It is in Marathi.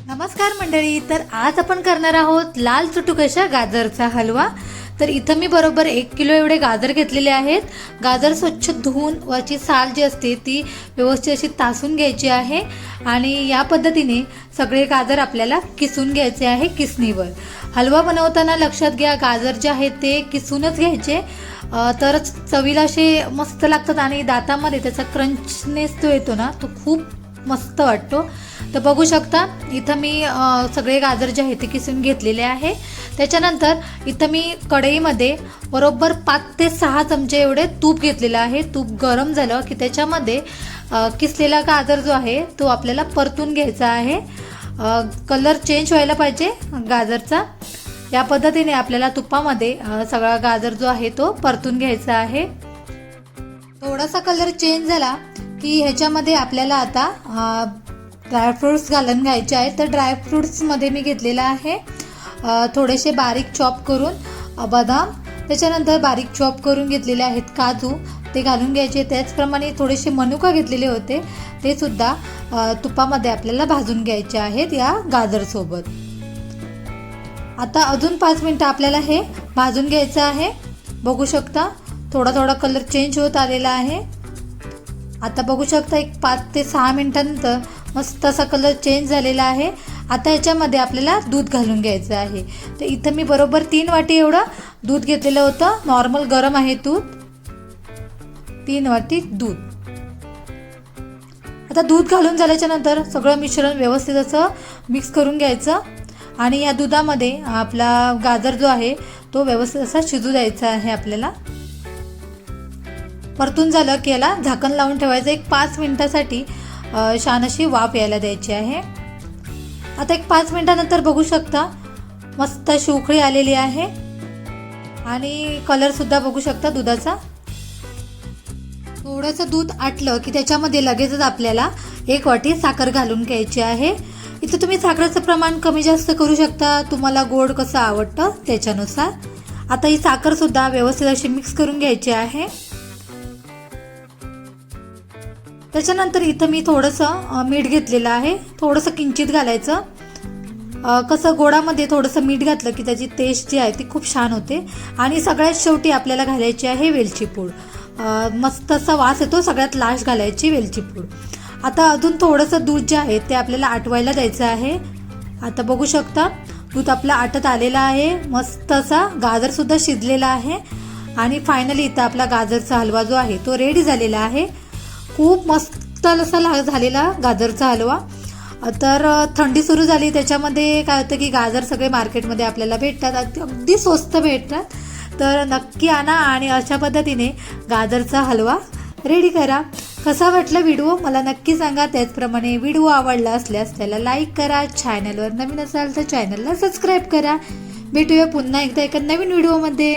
नमस्कार मंडळी. तर आज आपण करणार आहोत लाल चुटुकशा गाजरचा हलवा. तर इथं मी बरोबर 1 किलो एवढे गाजर घेतलेले आहेत. गाजर स्वच्छ धुवून वरची साल जी असते ती व्यवस्थित अशी तासून घ्यायची आहे आणि या पद्धतीने सगळे गाजर आपल्याला किसून घ्यायचे आहे किसणीवर. हलवा बनवताना लक्षात घ्या गाजर जे आहेत ते किसूनच घ्यायचे, तरच चवीला असे मस्त लागतात आणि दातामध्ये त्याचा क्रंचनेस जो येतो ना तो खूप मस्त वाटतो. तर बघू शकता इथं मी सगळे गाजर जे आहे ते किसून घेतलेले आहे. त्याच्यानंतर इथं मी कढईमध्ये बरोबर 5 ते 6 चमचे एवढे तूप घेतलेलं आहे. तूप गरम झालं की त्याच्यामध्ये किसलेला गाजर जो आहे तो आपल्याला परतून घ्यायचा आहे. कलर चेंज व्हायला पाहिजे गाजरचा. या पद्धतीने आपल्याला तुपामध्ये सगळा गाजर जो आहे तो परतून घ्यायचा आहे. थोडासा कलर चेंज झाला की ह्याच्यामध्ये आपल्याला आता ड्रायफ्रूट्स घालून घ्यायचे आहेत. तर ड्रायफ्रूट्समध्ये मी घेतलेला आहे थोडेसे बारीक चॉप करून बदाम, त्याच्यानंतर बारीक चॉप करून घेतलेले आहेत काजू, ते घालून घ्यायचे. त्याचप्रमाणे थोडेसे मनुका घेतलेले होते, ते सुद्धा तुपामध्ये आपल्याला भाजून घ्यायचे आहेत या गाजरसोबत. आता अजून 5 मिनटं आपल्याला हे भाजून घ्यायचं आहे. बघू शकता थोडा थोडा कलर चेंज होत आलेला आहे. आता बघू शकता एक 5 ते 6 मिनटानंतर मस्त असा कलर चेंज झालेला आहे. आता याच्यामध्ये आपल्याला दूध घालून घ्यायचं आहे. तर इथं मी बरोबर 3 वाटी एवढं दूध घेतलेलं होतं. नॉर्मल गरम आहे दूध. 3 वाटी दूध. आता दूध घालून झाल्याच्या नंतर सगळं मिश्रण व्यवस्थित असं मिक्स करून घ्यायचं आणि या दुधामध्ये आपला गाजर जो आहे तो व्यवस्थित असा शिजू द्यायचा आहे आपल्याला. परतून झालं की याला झाकण लावून ठेवायचं. एक 5 मिनिटासाठी छान अशी वाफ यायला द्यायची आहे. आता एक 5 मिनिटानंतर बघू शकता मस्त अशी उकळी आलेली आहे आणि कलर सुद्धा बघू शकता दुधाचा. थोडंसं दूध आटलं की त्याच्यामध्ये लगेचच आपल्याला 1 वाटी साखर घालून घ्यायची आहे. इथं तुम्ही साखरेचं प्रमाण कमी जास्त करू शकता, तुम्हाला गोड कसं आवडतं त्याच्यानुसार. आता ही साखर सुद्धा व्यवस्थित अशी मिक्स करून घ्यायची आहे. त्याच्यानंतर इथं मी थोडंसं मीठ घेतलेलं आहे, थोडंसं किंचित घालायचं. कसं गोडामध्ये थोडंसं मीठ घातलं की त्याची टेस्ट जी आहे ती खूप छान होते. आणि सगळ्यात शेवटी आपल्याला घालायची आहे वेलची पूड. मस्त असा वास येतो, सगळ्यात लास्ट घालायची वेलची पूड. आता अजून थोडंसं दूध जे आहे ते आपल्याला आटवायला द्यायचं आहे. आता बघू शकता दूध आपलं आटत आलेलं आहे. मस्त असा गाजरसुद्धा शिजलेला आहे आणि फायनली इथं आपला गाजरचा हलवा जो आहे तो रेडी झालेला आहे. खूप मस्त असा झालेला गाजरचा हलवा. तर थंडी सुरू झाली त्याच्यामध्ये काय होतं की गाजर सगळे मार्केटमध्ये आपल्याला भेटतात, अगदी स्वस्त भेटतात. तर नक्की आणा आणि अशा पद्धतीने गाजरचा हलवा रेडी करा. कसा वाटला व्हिडिओ मला नक्की सांगा. त्याचप्रमाणे व्हिडिओ आवडला असल्यास त्याला लाईक करा. चॅनलवर नवीन असाल तर चॅनलला सबस्क्राईब करा. भेटूया पुन्हा एकदा एका नवीन व्हिडिओमध्ये.